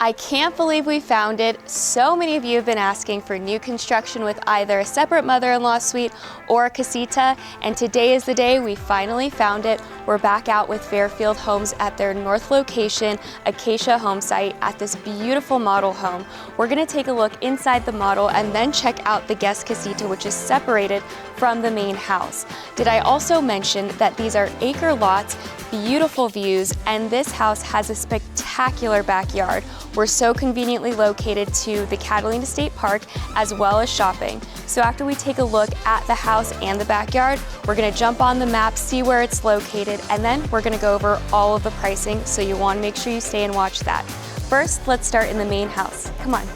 I can't believe we found it. So many of you have been asking for new construction with either a separate mother-in-law suite or a casita, and today is the day we finally found it. We're back out with Fairfield Homes at their north location, Acacia home site, at this beautiful model home. We're gonna take a look inside the model and then check out the guest casita, which is separated from the main house. Did I also mention that these are acre lots, beautiful views, and this house has a spectacular backyard. We're so conveniently located to the Catalina State Park as well as shopping. So after we take a look at the house and the backyard, we're gonna jump on the map, see where it's located, and then we're gonna go over all of the pricing, so you wanna make sure you stay and watch that. First, let's start in the main house. Come on.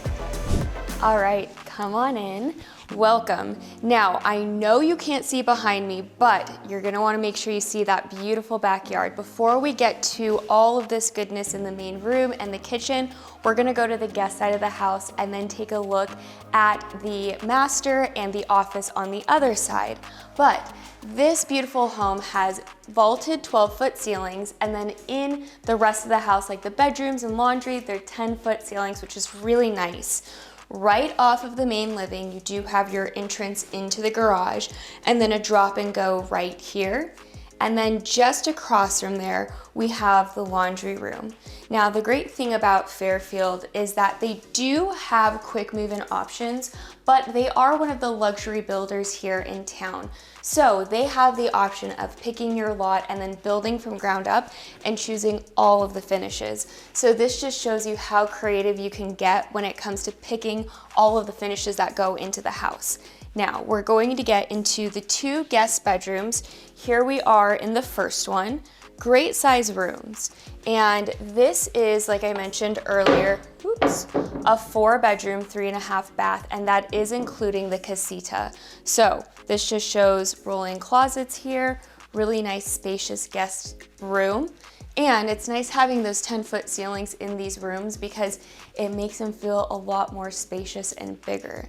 All right, come on in. Welcome. Now, I know you can't see behind me, but you're gonna wanna make sure you see that beautiful backyard. Before we get to all of this goodness in the main room and the kitchen, we're gonna go to the guest side of the house and then take a look at the master and the office on the other side. But this beautiful home has vaulted 12-foot ceilings, and then in the rest of the house, like the bedrooms and laundry, they're 10-foot ceilings, which is really nice. Right off of the main living, you do have your entrance into the garage and then a drop and go right here. And then just across from there, we have the laundry room. Now, the great thing about Fairfield is that they do have quick move-in options, but they are one of the luxury builders here in town. So they have the option of picking your lot and then building from ground up and choosing all of the finishes. So this just shows you how creative you can get when it comes to picking all of the finishes that go into the house. Now, we're going to get into the two guest bedrooms. Here we are in the first one. Great size rooms. And this is, like I mentioned earlier, a 4-bedroom, 3.5 bath, and that is including the casita. So this just shows rolling closets here, really nice spacious guest room. And it's nice having those 10-foot ceilings in these rooms because it makes them feel a lot more spacious and bigger.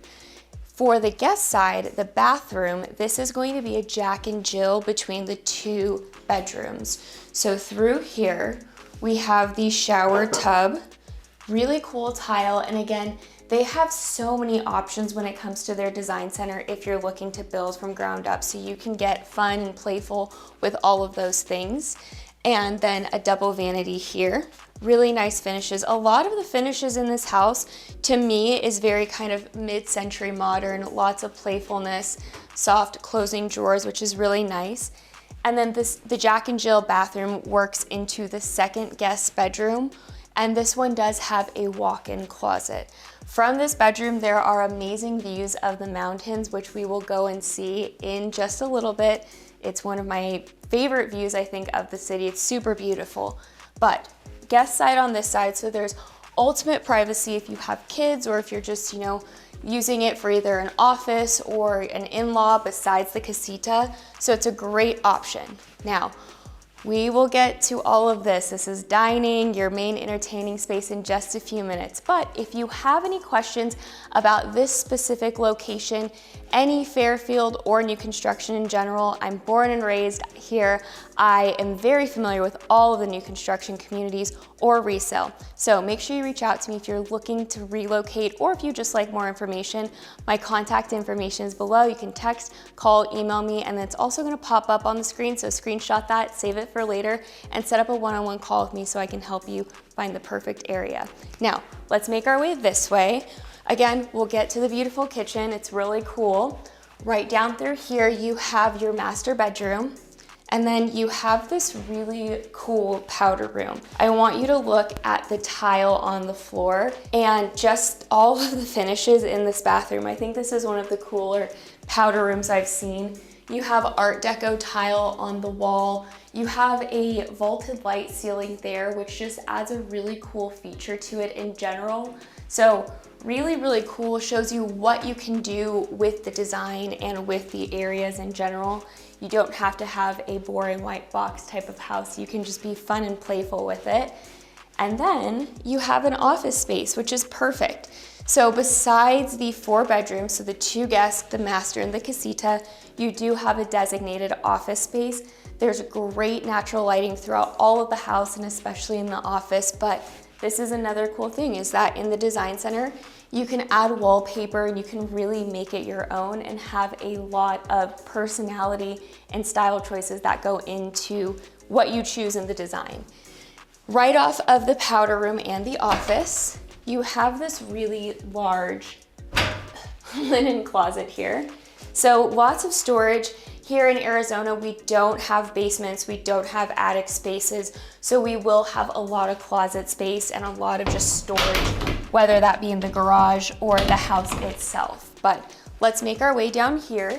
For the guest side, the bathroom, this is going to be a Jack and Jill between the 2 bedrooms. So through here, we have the shower tub, really cool tile, and again, they have so many options when it comes to their design center if you're looking to build from ground up, so you can get fun and playful with all of those things. And then a double vanity here. Really nice finishes. A lot of the finishes in this house, to me, is very kind of mid-century modern, lots of playfulness, soft closing drawers, which is really nice. And then the Jack and Jill bathroom works into the second guest bedroom, and this one does have a walk-in closet. From this bedroom, there are amazing views of the mountains, which we will go and see in just a little bit. It's one of my favorite views, I think, of the city. It's super beautiful. But guest side on this side, so there's ultimate privacy if you have kids or if you're just, using it for either an office or an in-law besides the casita. So it's a great option. Now, we will get to all of this. This is dining, your main entertaining space, in just a few minutes. But if you have any questions about this specific location, any Fairfield or new construction in general, I'm born and raised here. I am very familiar with all of the new construction communities or resale. So make sure you reach out to me if you're looking to relocate or if you just like more information. My contact information is below. You can text, call, email me, and it's also gonna pop up on the screen. So screenshot that, save it for later, and set up a one-on-one call with me so I can help you find the perfect area. Now, let's make our way this way. Again, we'll get to the beautiful kitchen. It's really cool. Right down through here, you have your master bedroom, and then you have this really cool powder room. I want you to look at the tile on the floor and just all of the finishes in this bathroom. I think this is one of the cooler powder rooms I've seen. You have Art Deco tile on the wall. You have a vaulted light ceiling there, which just adds a really cool feature to it in general. So really, really cool, shows you what you can do with the design and with the areas in general. You don't have to have a boring white box type of house. You can just be fun and playful with it. And then you have an office space, which is perfect. So besides the 4 bedrooms, so the 2 guests, the master and the casita, you do have a designated office space. There's great natural lighting throughout all of the house and especially in the office, but this is another cool thing, is that in the design center, you can add wallpaper and you can really make it your own and have a lot of personality and style choices that go into what you choose in the design. Right off of the powder room and the office, you have this really large linen closet here. So lots of storage. Here in Arizona, we don't have basements, we don't have attic spaces, so we will have a lot of closet space and a lot of just storage, whether that be in the garage or the house itself. But let's make our way down here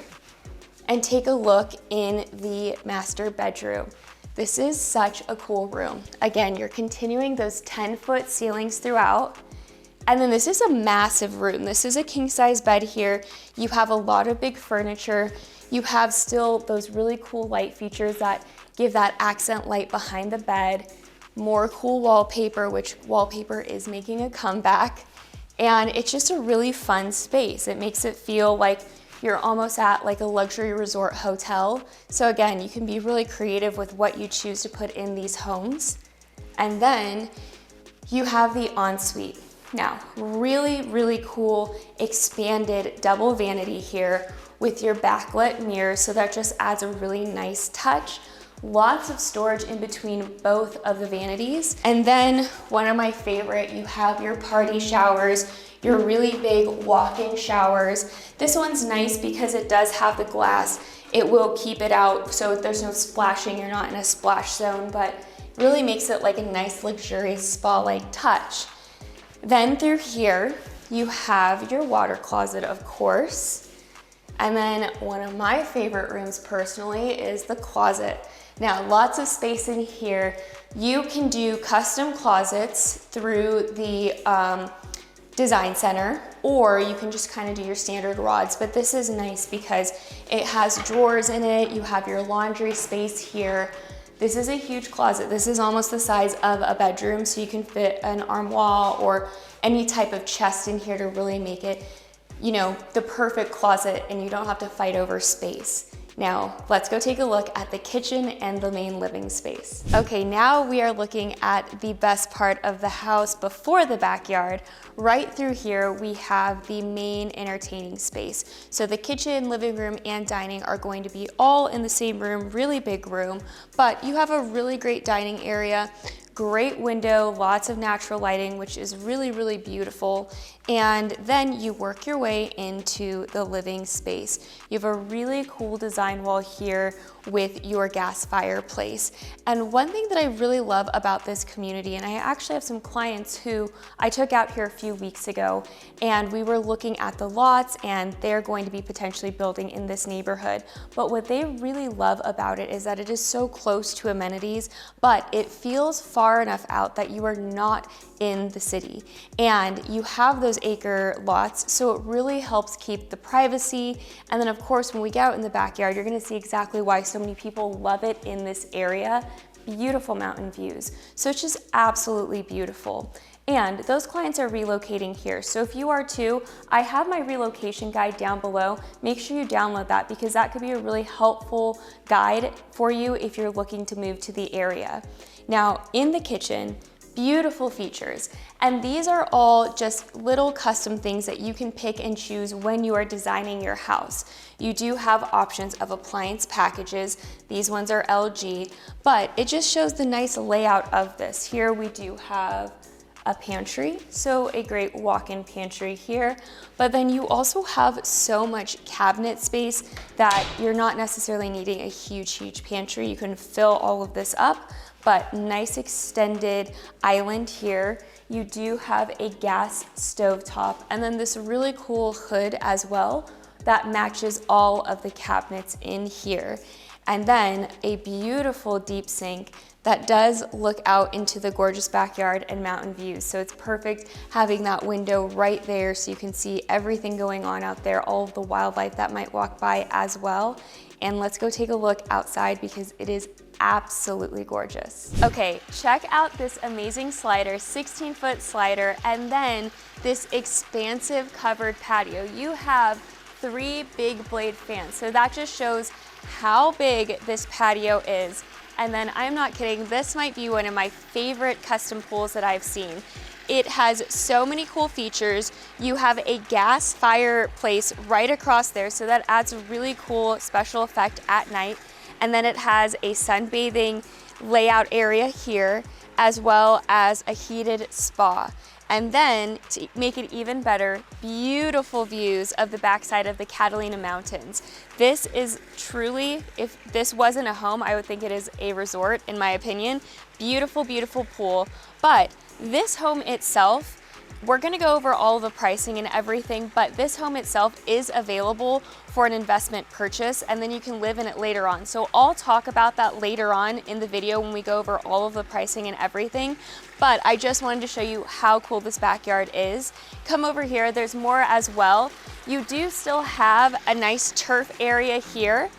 and take a look in the master bedroom. This is such a cool room. Again, you're continuing those 10-foot ceilings throughout. And then this is a massive room. This is a king-size bed here. You have a lot of big furniture. You have still those really cool light features that give that accent light behind the bed. More cool wallpaper, which wallpaper is making a comeback. And it's just a really fun space. It makes it feel like you're almost at like a luxury resort hotel. So again, you can be really creative with what you choose to put in these homes. And then you have the ensuite. Now, really, really cool expanded double vanity here with your backlit mirror, so that just adds a really nice touch. Lots of storage in between both of the vanities. And then one of my favorite, you have your party showers, your really big walk-in showers. This one's nice because it does have the glass. It will keep it out so there's no splashing, you're not in a splash zone, but really makes it like a nice luxurious spa-like touch. Then through here, you have your water closet, of course. And then one of my favorite rooms personally is the closet. Now, lots of space in here. You can do custom closets through the design center, or you can just kind of do your standard rods, but this is nice because it has drawers in it. You have your laundry space here. This is a huge closet. This is almost the size of a bedroom, so you can fit an armoire or any type of chest in here to really make it, you know, the perfect closet, and you don't have to fight over space. Now, let's go take a look at the kitchen and the main living space. Okay, now we are looking at the best part of the house before the backyard. Right through here, we have the main entertaining space. So the kitchen, living room, and dining are going to be all in the same room, really big room, but you have a really great dining area. Great window, lots of natural lighting, which is really, really beautiful. And then you work your way into the living space. You have a really cool design wall here with your gas fireplace. And one thing that I really love about this community, and I actually have some clients who I took out here a few weeks ago, and we were looking at the lots, and they're going to be potentially building in this neighborhood. But what they really love about it is that it is so close to amenities, but it feels far enough out that you are not in the city. And you have those acre lots, so it really helps keep the privacy. And then of course, when we get out in the backyard, you're gonna see exactly why so many people love it in this area. Beautiful mountain views. So it's just absolutely beautiful. And those clients are relocating here. So if you are too, I have my relocation guide down below. Make sure you download that because that could be a really helpful guide for you if you're looking to move to the area. Now, in the kitchen, beautiful features. And these are all just little custom things that you can pick and choose when you are designing your house. You do have options of appliance packages. These ones are LG, but it just shows the nice layout of this. Here we do have a pantry, so a great walk-in pantry here, but then you also have so much cabinet space that you're not necessarily needing a huge pantry. You can fill all of this up, but nice extended island here. You do have a gas stovetop, and then this really cool hood as well that matches all of the cabinets in here. And then a beautiful deep sink that does look out into the gorgeous backyard and mountain views. So it's perfect having that window right there so you can see everything going on out there, all of the wildlife that might walk by as well. And let's go take a look outside because it is absolutely gorgeous. Okay, check out this amazing slider, 16-foot slider, and then this expansive covered patio. You have 3 big blade fans, so that just shows how big this patio is. And then I'm not kidding, this might be one of my favorite custom pools that I've seen. It has so many cool features. You have a gas fireplace right across there, so that adds a really cool special effect at night. And then it has a sunbathing layout area here, as well as a heated spa. And then, to make it even better, beautiful views of the backside of the Catalina Mountains. This is truly, if this wasn't a home, I would think it is a resort, in my opinion. Beautiful, beautiful pool. But this home itself, we're gonna go over all of the pricing and everything, but this home itself is available for an investment purchase, and then you can live in it later on. So I'll talk about that later on in the video when we go over all of the pricing and everything, but I just wanted to show you how cool this backyard is. Come over here, there's more as well. You do still have a nice turf area here,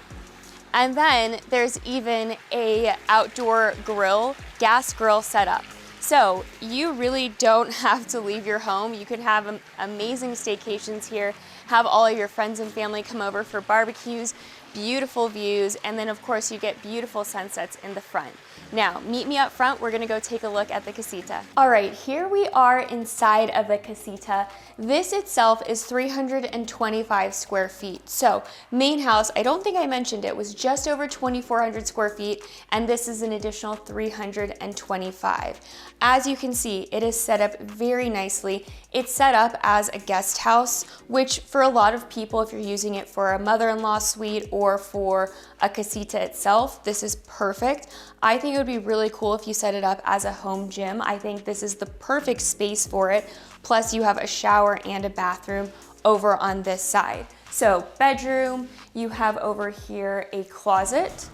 and then there's even a outdoor grill, gas grill setup. So you really don't have to leave your home. You can have amazing staycations here, have all of your friends and family come over for barbecues, beautiful views, and then of course you get beautiful sunsets in the front. Now, meet me up front, we're gonna go take a look at the casita. All right, here we are inside of the casita. This itself is 325 square feet. So, main house, I don't think I mentioned it, was just over 2,400 square feet, and this is an additional 325. As you can see, it is set up very nicely. It's set up as a guest house, which for a lot of people, if you're using it for a mother-in-law suite or for a casita itself, this is perfect. I think it would be really cool if you set it up as a home gym. I think this is the perfect space for it. Plus you have a shower and a bathroom over on this side. So bedroom, you have over here a closet.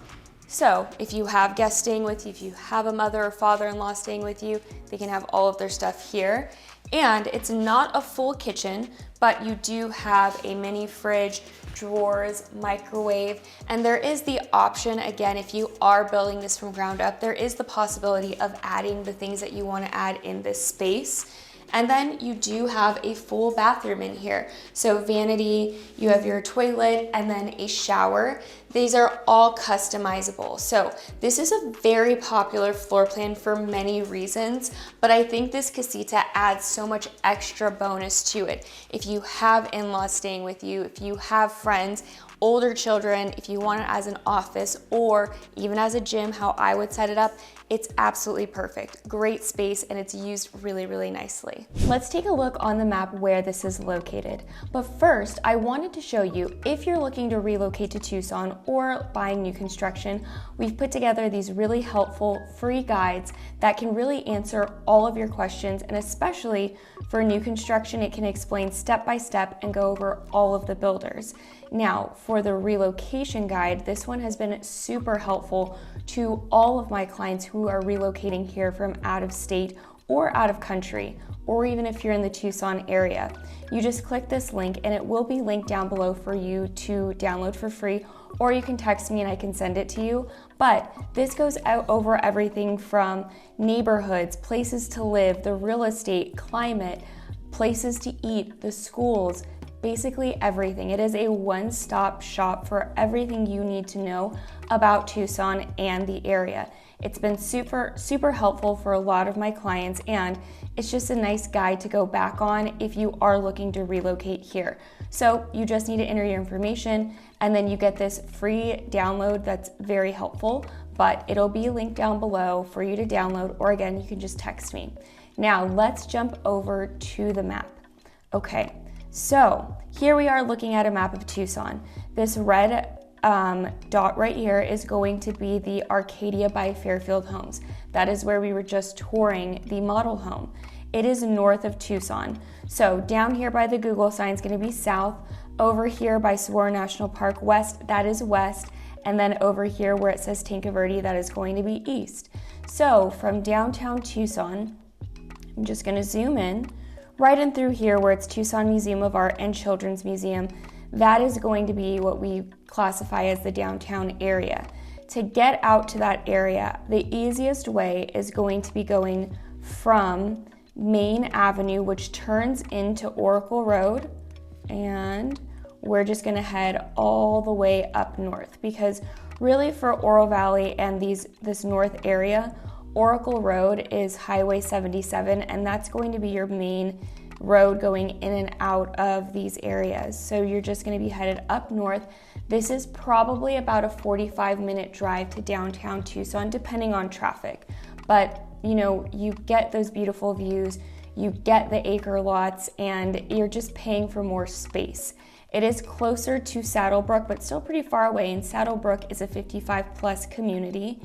So if you have guests staying with you, if you have a mother or father-in-law staying with you, they can have all of their stuff here. And it's not a full kitchen, but you do have a mini fridge, drawers, microwave, and there is the option, again, if you are building this from ground up, there is the possibility of adding the things that you want to add in this space. And then you do have a full bathroom in here. So vanity, you have your toilet, and then a shower. These are all customizable. So this is a very popular floor plan for many reasons, but I think this casita adds so much extra bonus to it. If you have in-laws staying with you, if you have friends, older children, if you want it as an office or even as a gym, how I would set it up, it's absolutely perfect. Great space, and it's used really, really nicely. Let's take a look on the map where this is located. But first, I wanted to show you, if you're looking to relocate to Tucson or buying new construction, we've put together these really helpful free guides that can really answer all of your questions, and especially for new construction, it can explain step by step and go over all of the builders. Now, for the relocation guide, this one has been super helpful to all of my clients who are relocating here from out of state or out of country, or even if you're in the Tucson area. You just click this link and it will be linked down below for you to download for free, or you can text me and I can send it to you. But this goes out over everything from neighborhoods, places to live, the real estate, climate, places to eat, the schools, basically everything. It is a one-stop shop for everything you need to know about Tucson and the area. It's been super, super helpful for a lot of my clients, and it's just a nice guide to go back on if you are looking to relocate here. So you just need to enter your information, and then you get this free download that's very helpful, but it'll be linked down below for you to download, or again, you can just text me. Now let's jump over to the map. Okay. So here we are looking at a map of Tucson. This red dot right here is going to be the Arcadia by Fairfield Homes. That is where we were just touring the model home. It is north of Tucson. So down here by the Google sign is going to be south. Over here by Saguaro National Park west, that is west. And then over here where it says Tinka Verde, that is going to be east. So from downtown Tucson, I'm just going to zoom in. Right in through here where it's Tucson Museum of Art and Children's Museum, that is going to be what we classify as the downtown area. To get out to that area, the easiest way is going to be going from Main Avenue, which turns into Oracle Road, and we're just gonna head all the way up north, because Really for Oro Valley and this north area, Oracle Road is Highway 77, and that's going to be your main road going in and out of these areas. So you're just going to be headed up north. This is probably about a 45-minute drive to downtown Tucson, depending on traffic. But you know, you get those beautiful views, you get the acre lots, and you're just paying for more space. It is closer to Saddlebrook, but still pretty far away, and Saddlebrook is a 55+ community.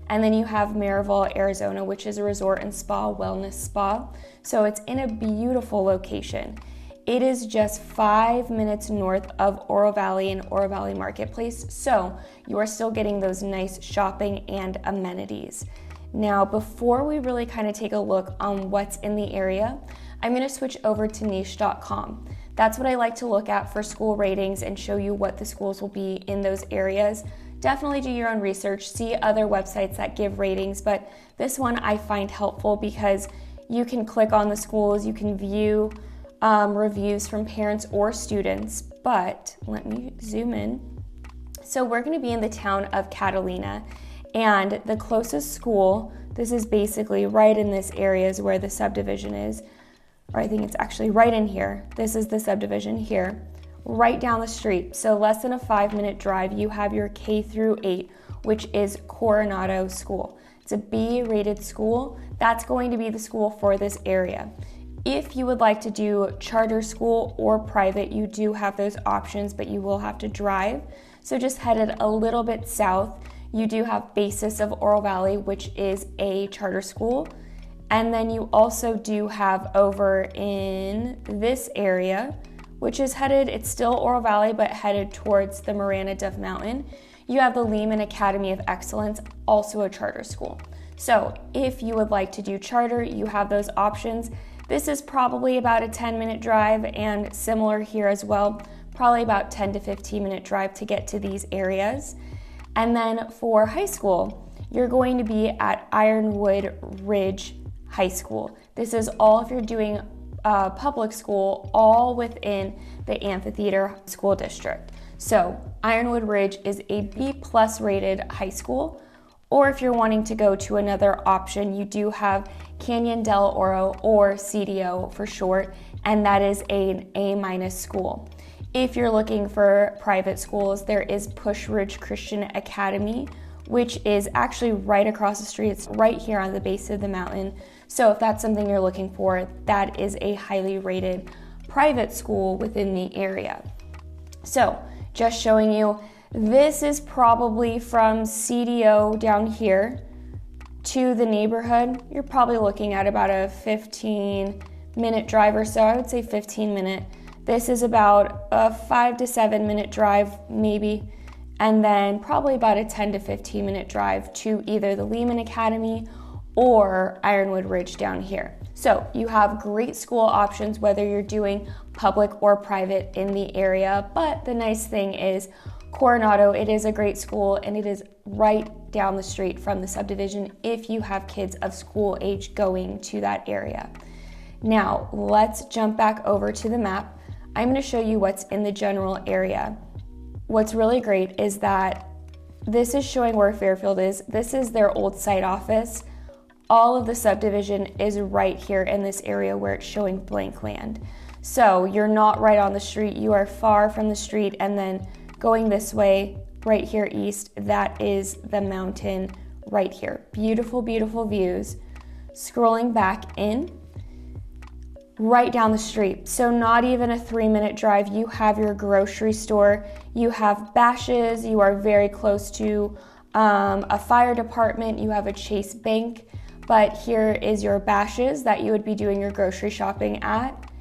And then you have Maryville, Arizona, which is a resort and spa, wellness spa. So it's in a beautiful location. It is just 5 minutes north of Oro Valley and Oro Valley Marketplace, so you are still getting those nice shopping and amenities. Now, before we really kind of take a look on what's in the area, I'm going to switch over to niche.com. That's what I like to look at for school ratings and show you what the schools will be in those areas. Definitely do your own research, see other websites that give ratings, but this one I find helpful because you can click on the schools, you can view reviews from parents or students. But let me zoom in. So we're going to be in the town of Catalina, and the closest school, this is basically right in this area is where the subdivision is, or I think it's actually right in here. This is the subdivision here, right down the street. So less than a 5-minute drive, you have your K through 8, which is Coronado School. It's a B-rated school. That's going to be the school for this area. If you would like to do charter school or private, you do have those options, but you will have to drive. So just headed a little bit south, you do have Spacious of Oro Valley, which is a charter school. And then you also do have over in this area, which is headed, it's still Oro Valley, but headed towards the Marana Dove Mountain. You have the Lehman Academy of Excellence, also a charter school. So if you would like to do charter, you have those options. This is probably about a 10-minute drive, and similar here as well, probably about 10 to 15-minute drive to get to these areas. And then for high school, you're going to be at Ironwood Ridge High School. This is all if you're doing public school, all within the Amphitheater School District. So Ironwood Ridge is a B+ rated high school, or if you're wanting to go to another option, you do have Canyon del Oro, or CDO for short, and that is an A- school. If you're looking for private schools, there is Push Ridge Christian Academy, which is actually right across the street. It's right here on the base of the mountain. So if that's something you're looking for, that is a highly rated private school within the area. So just showing you, this is probably from CDO down here to the neighborhood. You're probably looking at about a 15-minute drive or so. I would say 15-minute. This is about a 5 to 7-minute drive maybe, and then probably about a 10 to 15-minute drive to either the Lehman Academy or Ironwood Ridge down here. So you have great school options whether you're doing public or private in the area, but the nice thing is Coronado, it is a great school, and it is right down the street from the subdivision if you have kids of school age going to that area. Now let's jump back over to the map. I'm going to show you what's in the general area. What's really great is that this is showing where Fairfield is. This is their old site office. All of the subdivision is right here in this area where it's showing blank land. So you're not right on the street, you are far from the street, and then going this way, right here east, that is the mountain right here. Beautiful, beautiful views. Scrolling back in, right down the street. So not even a 3-minute drive, you have your grocery store, you have Bashes, you are very close to a fire department, you have a Chase Bank, but here is your Bashes that you would be doing your grocery shopping at.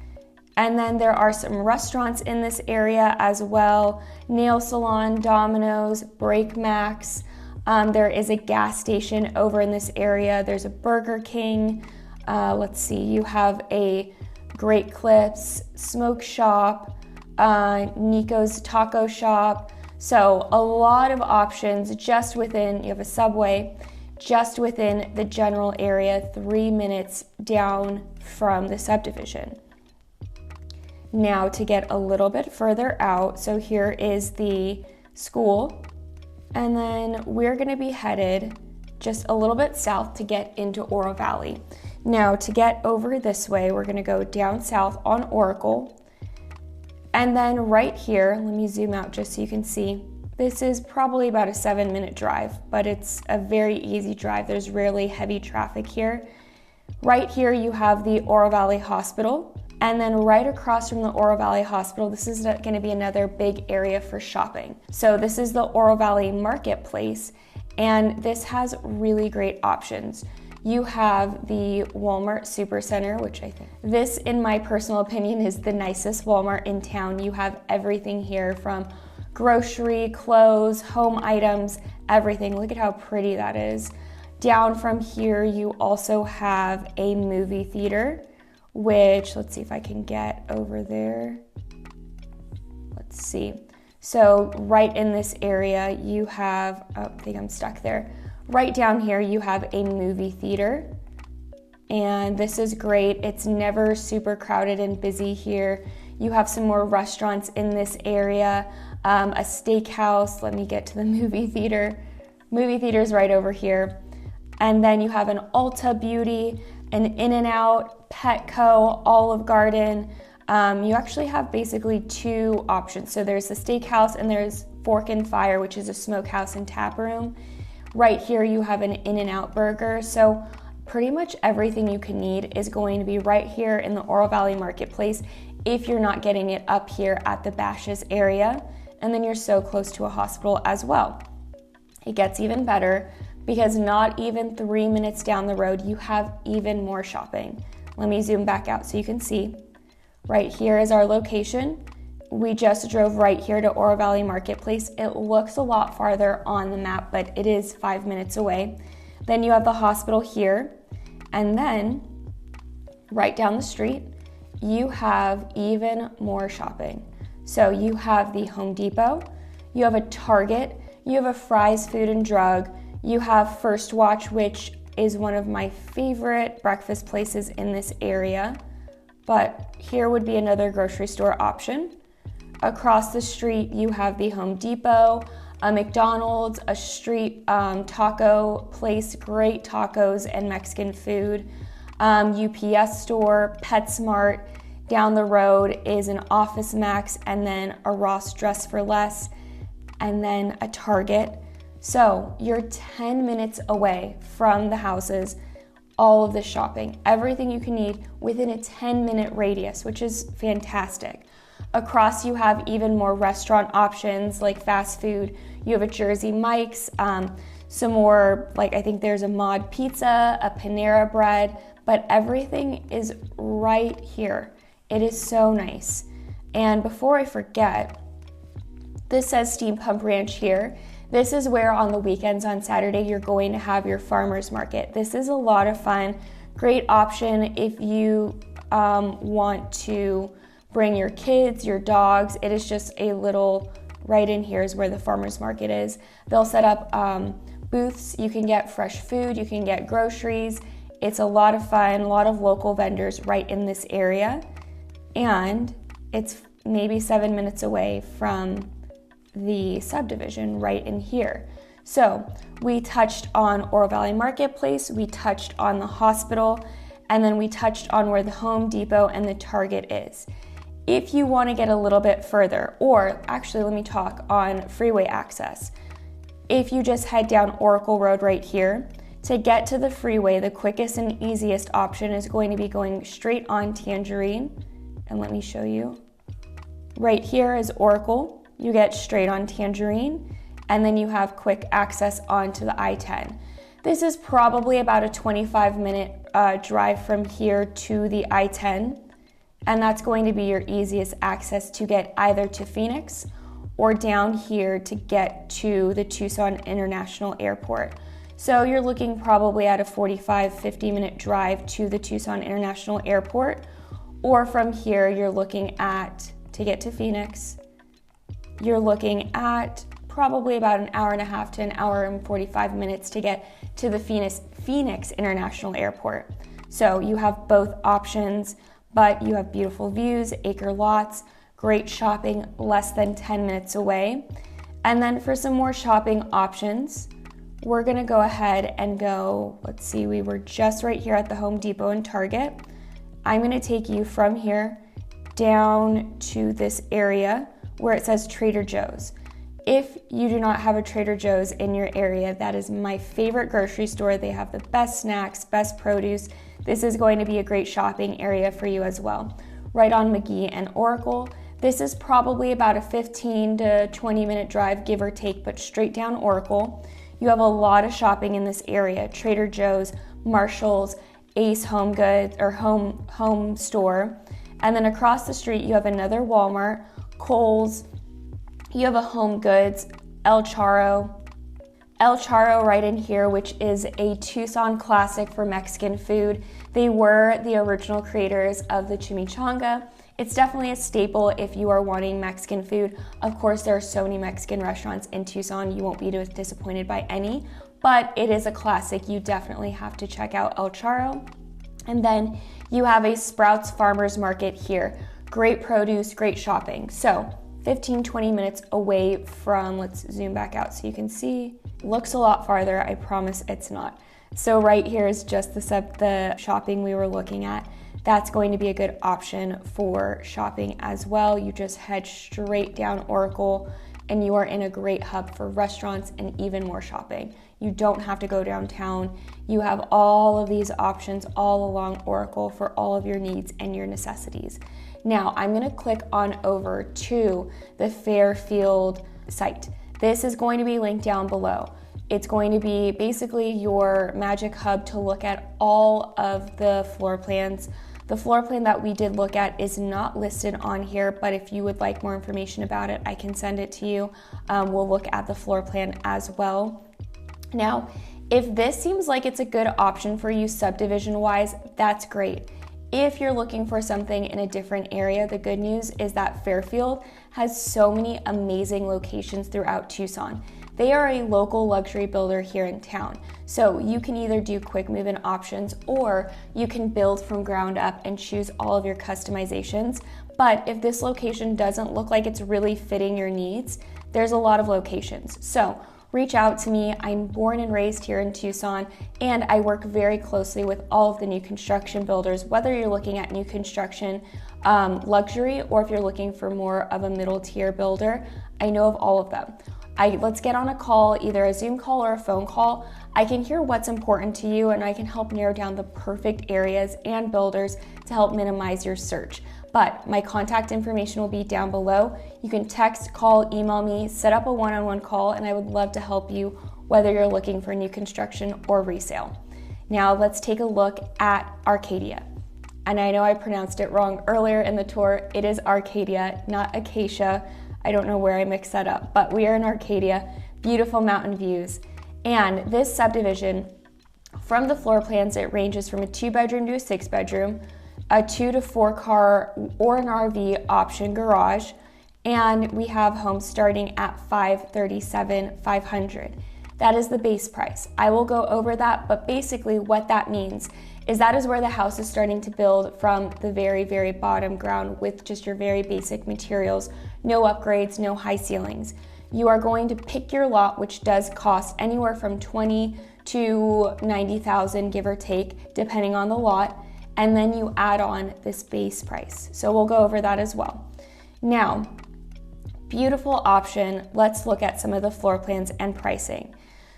And then there are some restaurants in this area as well, nail salon, Domino's, Break Max. There is a gas station over in this area. There's a Burger King. Let's see, you have a Great Clips, Smoke Shop, Nico's Taco Shop. So a lot of options just within, you have a Subway, just within the general area, 3 minutes down from the subdivision. Now to get a little bit further out, so here is the school. And then we're gonna be headed just a little bit south to get into Oro Valley. Now, to get over this way, we're gonna go down south on Oracle. And then right here, let me zoom out just so you can see, this is probably about a 7-minute drive, but it's a very easy drive. There's rarely heavy traffic here. Right here, you have the Oro Valley Hospital. And then right across from the Oro Valley Hospital, this is going to be another big area for shopping. So this is the Oro Valley Marketplace, and this has really great options. You have the Walmart Supercenter, which I think this, in my personal opinion, is the nicest Walmart in town. You have everything here from grocery, clothes, home items, everything. Look at how pretty that is. Down from here, you also have a movie theater, which, let's see if I can get over there. Let's see. So right in this area, you have, oh, I think I'm stuck there. Right down here, you have a movie theater, and this is great. It's never super crowded and busy here. You have some more restaurants in this area, a steakhouse. Let me get to the movie theater. Movie theater's right over here. And then you have an Ulta Beauty, an In-N-Out, Petco, Olive Garden. You actually have basically two options. So there's the steakhouse and there's Fork and Fire, which is a smokehouse and tap room. Right here you have an In-N-Out burger. So pretty much everything you can need is going to be right here in the Oro Valley Marketplace if you're not getting it up here at the Spacious area. And then you're so close to a hospital as well. It gets even better because not even 3 minutes down the road, you have even more shopping. Let me zoom back out so you can see. Right here is our location. We just drove right here to Oro Valley Marketplace. It looks a lot farther on the map, but it is 5 minutes away. Then you have the hospital here. And then right down the street, you have even more shopping. So you have the Home Depot, you have a Target, you have a Fry's Food and Drug, you have First Watch, which is one of my favorite breakfast places in this area. But here would be another grocery store option. Across the street, you have the Home Depot, a McDonald's, a street taco place, great tacos and Mexican food, UPS store, PetSmart. Down the road is an Office Max, and then a Ross Dress for Less, and then a Target. So you're 10 minutes away from the houses, all of the shopping, everything you can need within a 10-minute radius, which is fantastic. Across, you have even more restaurant options like fast food. You have a Jersey Mike's, some more, like I think there's a Mod Pizza, a Panera Bread, but everything is right here. It is so nice. And before I forget, this says Steam Pump Ranch here. This is where on the weekends on Saturday you're going to have your farmers market. This is a lot of fun, great option if you want to bring your kids, your dogs. It is just a little, right in here is where the farmers market is. They'll set up booths. You can get fresh food, you can get groceries. It's a lot of fun, a lot of local vendors right in this area. And it's maybe 7 minutes away from the subdivision right in here. So we touched on Oro Valley Marketplace, we touched on the hospital, and then we touched on where the Home Depot and the Target is. If you want to get a little bit further, or actually let me talk on freeway access. If you just head down Oracle Road right here, to get to the freeway, the quickest and easiest option is going to be going straight on Tangerine. And let me show you. Right here is Oracle. You get straight on Tangerine, and then you have quick access onto the I-10. This is probably about a 25-minute drive from here to the I-10, and that's going to be your easiest access to get either to Phoenix or down here to get to the Tucson International Airport. So you're looking probably at a 45-50-minute drive to the Tucson International Airport, or from here you're looking at, to get to Phoenix, you're looking at probably about an hour and a half to an hour and 45 minutes to get to the Phoenix International Airport. So you have both options, but you have beautiful views, acre lots, great shopping, less than 10 minutes away. And then for some more shopping options, we're gonna go ahead and go, let's see, we were just right here at the Home Depot and Target. I'm gonna take you from here down to this area where it says Trader Joe's. If you do not have a Trader Joe's in your area, that is my favorite grocery store. They have the best snacks, best produce. This is going to be a great shopping area for you as well. Right on McGee and Oracle. This is probably about a 15 to 20 minute drive, give or take, but straight down Oracle. You have a lot of shopping in this area. Trader Joe's, Marshall's, Ace Home Goods or Home Store. And then across the street, you have another Walmart, Kohl's, you have a Home Goods, El Charro right in here, which is a Tucson classic for Mexican food. They were the original creators of the chimichanga. It's definitely a staple if you are wanting Mexican food. Of course, there are so many Mexican restaurants in Tucson, you won't be disappointed by any, but it is a classic. You definitely have to check out El Charro. And then you have a Sprouts Farmers Market here. Great produce, great shopping. So 15-20 minutes away from, let's zoom back out so you can see, looks a lot farther, I promise it's not. So right here is just the shopping we were looking at. That's going to be a good option for shopping as well. You just head straight down Oracle and you are in a great hub for restaurants and even more shopping. You don't have to go downtown. You have all of these options all along Oracle for all of your needs and your necessities. Now I'm gonna click on over to the Fairfield site. This is going to be linked down below. It's going to be basically your magic hub to look at all of the floor plans. The floor plan that we did look at is not listed on here, but if you would like more information about it, I can send it to you. We'll look at the floor plan as well. Now, if this seems like it's a good option for you subdivision-wise, that's great. If you're looking for something in a different area, the good news is that Fairfield has so many amazing locations throughout Tucson. They are a local luxury builder here in town. So you can either do quick move-in options or you can build from ground up and choose all of your customizations. But if this location doesn't look like it's really fitting your needs, there's a lot of locations. So reach out to me. I'm born and raised here in Tucson, and I work very closely with all of the new construction builders, whether you're looking at new construction, luxury, or if you're looking for more of a middle tier builder. I know of all of them. Let's get on a call, either a Zoom call or a phone call. I can hear what's important to you and I can help narrow down the perfect areas and builders to help minimize your search. But my contact information will be down below. You can text, call, email me, set up a one-on-one call, and I would love to help you whether you're looking for new construction or resale. Now let's take a look at Arcadia. And I know I pronounced it wrong earlier in the tour. It is Arcadia, not Acacia. I don't know where I mixed that up, but we are in Arcadia, beautiful mountain views. And this subdivision, from the floor plans, it ranges from a 2-bedroom to a 6-bedroom, a 2 to 4 car or an RV option garage, and we have homes starting at $537,500. That is the base price. I will go over that, but basically what that means is that is where the house is starting to build from the very, very bottom ground with just your very basic materials, no upgrades, no high ceilings. You are going to pick your lot, which does cost anywhere from $20,000 to $90,000, give or take, depending on the lot, and then you add on this base price. So we'll go over that as well. Now, beautiful option. Let's look at some of the floor plans and pricing.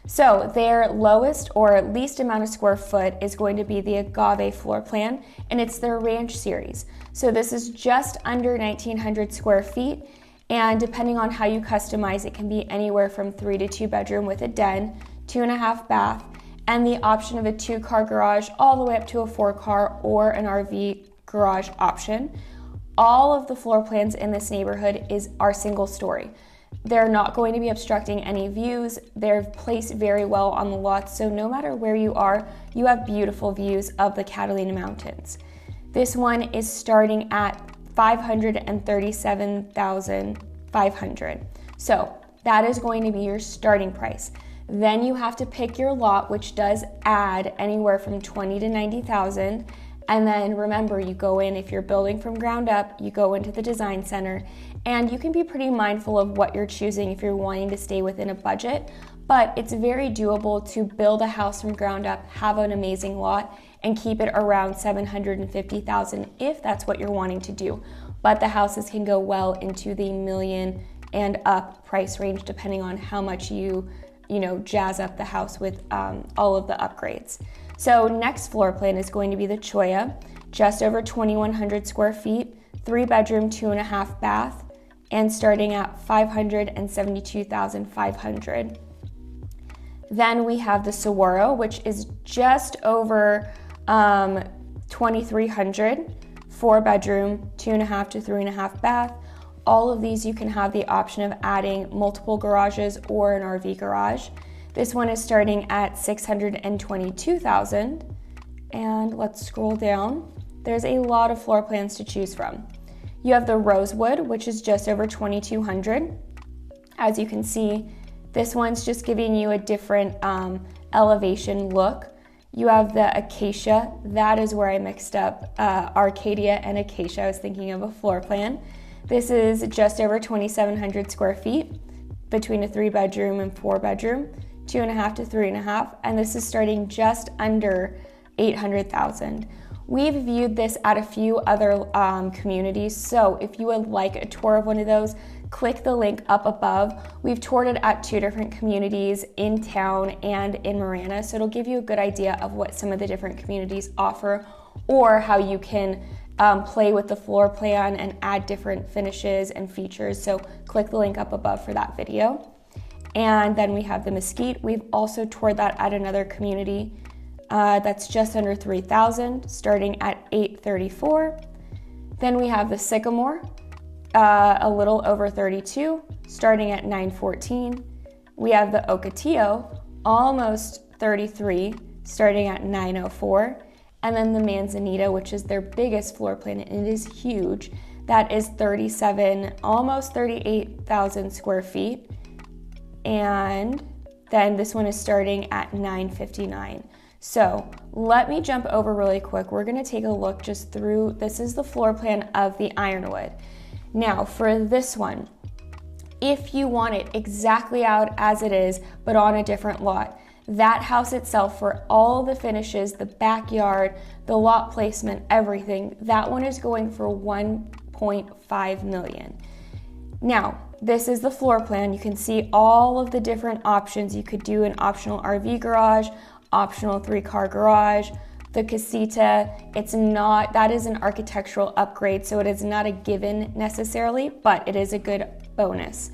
So their lowest or least amount of square foot is going to be the Agave floor plan, and it's their Ranch series. So this is just under 1,900 square feet, and depending on how you customize, it can be anywhere from 3 to 2 bedroom with a den, 2.5 bath, and the option of a 2-car garage all the way up to a 4-car or an RV garage option. All of the floor plans in this neighborhood are single story. They're not going to be obstructing any views. They're placed very well on the lots, so no matter where you are, you have beautiful views of the Catalina Mountains. This one is starting at $537,500. So that is going to be your starting price. Then you have to pick your lot, which does add anywhere from $20,000 to $90,000. And then remember, you go in, if you're building from ground up, you go into the design center, and you can be pretty mindful of what you're choosing if you're wanting to stay within a budget. But it's very doable to build a house from ground up, have an amazing lot, and keep it around $750,000 if that's what you're wanting to do. But the houses can go well into the million and up price range depending on how much you jazz up the house with all of the upgrades. So next floor plan is going to be the Choya, just over 2,100 square feet, 3-bedroom, 2.5 bath, and starting at $572,500. Then we have the Saguaro, which is just over 2,300, 4-bedroom, 2.5 to 3.5 bath. All of these you can have the option of adding multiple garages or an RV garage. This one is starting at $622,000. And let's scroll down. There's a lot of floor plans to choose from. You have the Rosewood, which is just over 2,200. As you can see, this one's just giving you a different elevation look. You have the Acacia. That is where I mixed up Arcadia and Acacia. I was thinking of a floor plan. This is just over 2,700 square feet between a 3-bedroom and 4-bedroom, 2.5 to 3.5, and this is starting just under $800,000. We've viewed this at a few other communities, so if you would like a tour of one of those, click the link up above. We've toured it at 2 different communities in town and in Marana, so it'll give you a good idea of what some of the different communities offer or how you can play with the floor plan and add different finishes and features. So click the link up above for that video. And then we have the Mesquite. We've also toured that at another community that's just under 3,000, starting at $834. Then we have the Sycamore, a little over 32, starting at $914. We have the Ocotillo, almost 33, starting at $904. And then the Manzanita, which is their biggest floor plan, and it is huge. That is 37, almost 38,000 square feet. And then this one is starting at $959. So let me jump over really quick. We're gonna take a look just through, this is the floor plan of the Ironwood. Now for this one, if you want it exactly out as it is, but on a different lot, that house itself, for all the finishes, the backyard, the lot placement, everything, that one is going for $1.5 million. Now, this is the floor plan. You can see all of the different options. You could do an optional RV garage, optional 3-car garage, the CASITA. That is an architectural upgrade, so it is not a given necessarily, but it is a good bonus.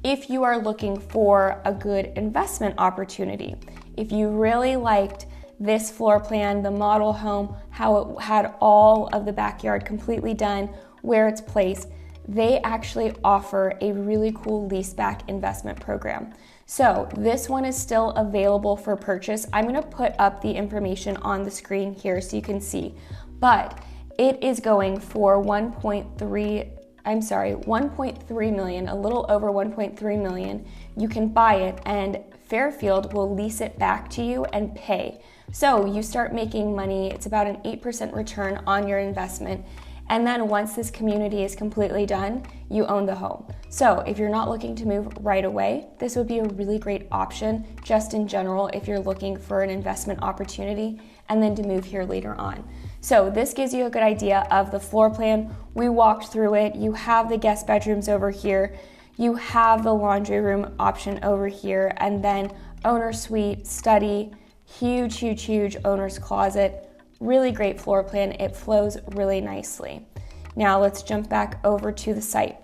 If you are looking for a good investment opportunity, if you really liked this floor plan, the model home, how it had all of the backyard completely done, where it's placed, they actually offer a really cool leaseback investment program. So this one is still available for purchase. I'm gonna put up the information on the screen here so you can see, but it is going for 1.3 million, a little over 1.3 million. You can buy it and Fairfield will lease it back to you and pay. So you start making money. It's about an 8% return on your investment. And then once this community is completely done, you own the home. So if you're not looking to move right away, this would be a really great option just in general if you're looking for an investment opportunity and then to move here later on. So this gives you a good idea of the floor plan. We walked through it. You have the guest bedrooms over here. You have the laundry room option over here, and then owner suite, study, huge owner's closet. Really great floor plan. It flows really nicely. Now let's jump back over to the site.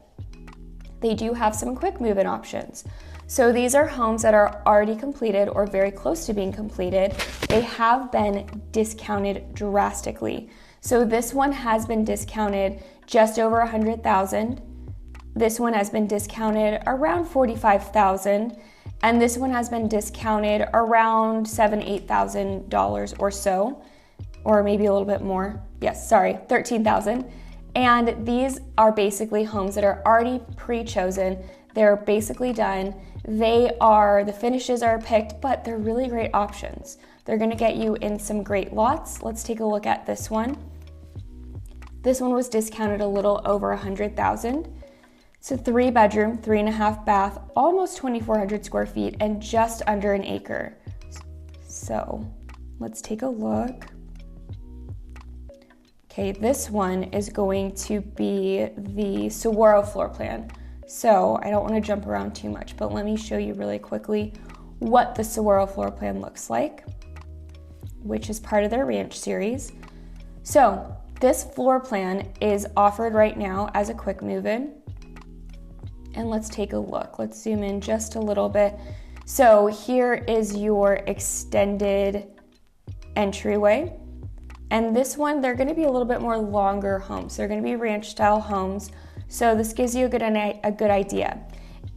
They do have some quick move-in options. So these are homes that are already completed or very close to being completed. They have been discounted drastically. So this one has been discounted just over $100,000. This one has been discounted around $45,000. And this one has been discounted around $7,000, $8,000 or so, or maybe a little bit more. Yes, sorry, $13,000. And these are basically homes that are already pre-chosen. They're basically done. The finishes are picked, but they're really great options. They're gonna get you in some great lots. Let's take a look at this one. This one was discounted a little over $100,000. It's a 3-bedroom, 3.5 bath, almost 2,400 square feet, and just under an acre. So let's take a look. Okay, this one is going to be the Saguaro floor plan. So I don't want to jump around too much, but let me show you really quickly what the Saguaro floor plan looks like, which is part of their ranch series. So this floor plan is offered right now as a quick move-in. And let's take a look. Let's zoom in just a little bit. So here is your extended entryway. And this one, they're gonna be a little bit more longer homes. They're gonna be ranch style homes. So this gives you a good idea.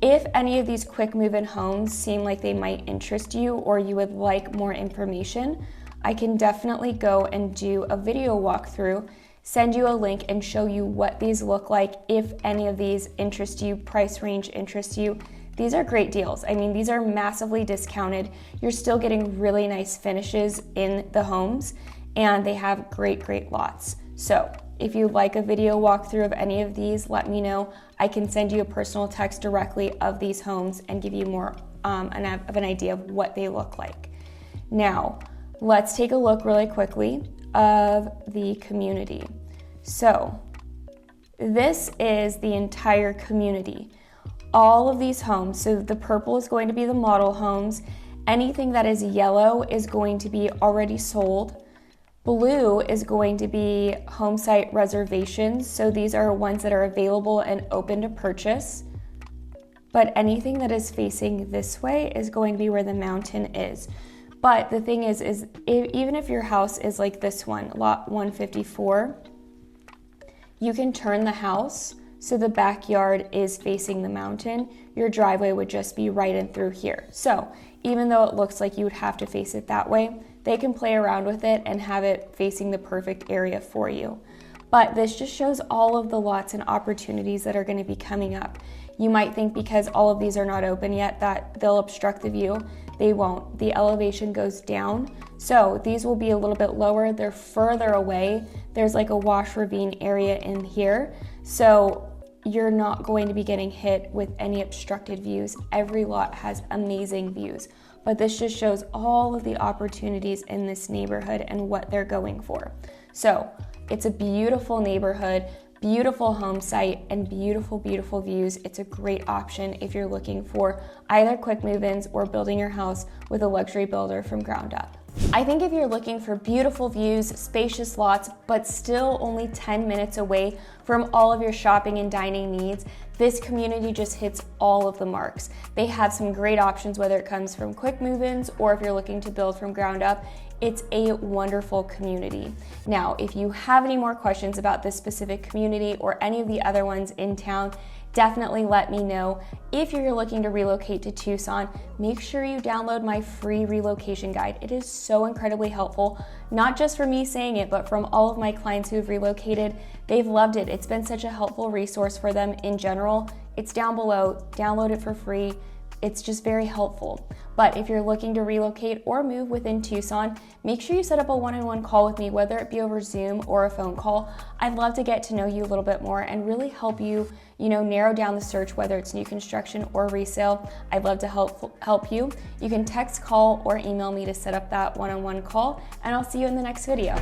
If any of these quick move-in homes seem like they might interest you or you would like more information, I can definitely go and do a video walkthrough, send you a link and show you what these look like if any of these interest you, price range interests you. These are great deals. I mean, these are massively discounted. You're still getting really nice finishes in the homes, and they have great lots. So if you'd like a video walkthrough of any of these, let me know. I can send you a personal text directly of these homes and give you more of an idea of what they look like. Now, let's take a look really quickly of the community. So this is the entire community. All of these homes, so the purple is going to be the model homes. Anything that is yellow is going to be already sold. Blue is going to be home site reservations, so these are ones that are available and open to purchase. But anything that is facing this way is going to be where the mountain is. But the thing is even if your house is like this one, lot 154, you can turn the house so the backyard is facing the mountain. Your driveway would just be right in through here. So even though it looks like you would have to face it that way, they can play around with it and have it facing the perfect area for you. But this just shows all of the lots and opportunities that are going to be coming up. You might think because all of these are not open yet that they'll obstruct the view. They won't. The elevation goes down. So these will be a little bit lower. They're further away. There's like a wash ravine area in here. So you're not going to be getting hit with any obstructed views. Every lot has amazing views. But this just shows all of the opportunities in this neighborhood and what they're going for. So it's a beautiful neighborhood, beautiful home site, and beautiful views. It's a great option if you're looking for either quick move-ins or building your house with a luxury builder from ground up. I think if you're looking for beautiful views, spacious lots, but still only 10 minutes away from all of your shopping and dining needs, this community just hits all of the marks. They have some great options, whether it comes from quick move-ins or if you're looking to build from ground up. It's a wonderful community. Now, if you have any more questions about this specific community or any of the other ones in town, definitely let me know. If you're looking to relocate to Tucson, make sure you download my free relocation guide. It is so incredibly helpful, not just for me saying it, but from all of my clients who've relocated. They've loved it. It's been such a helpful resource for them in general. It's down below. Download it for free. It's just very helpful. But if you're looking to relocate or move within Tucson, make sure you set up a one-on-one call with me, whether it be over Zoom or a phone call. I'd love to get to know you a little bit more and really help you, narrow down the search, whether it's new construction or resale. I'd love to help you. You can text, call, or email me to set up that one-on-one call, and I'll see you in the next video.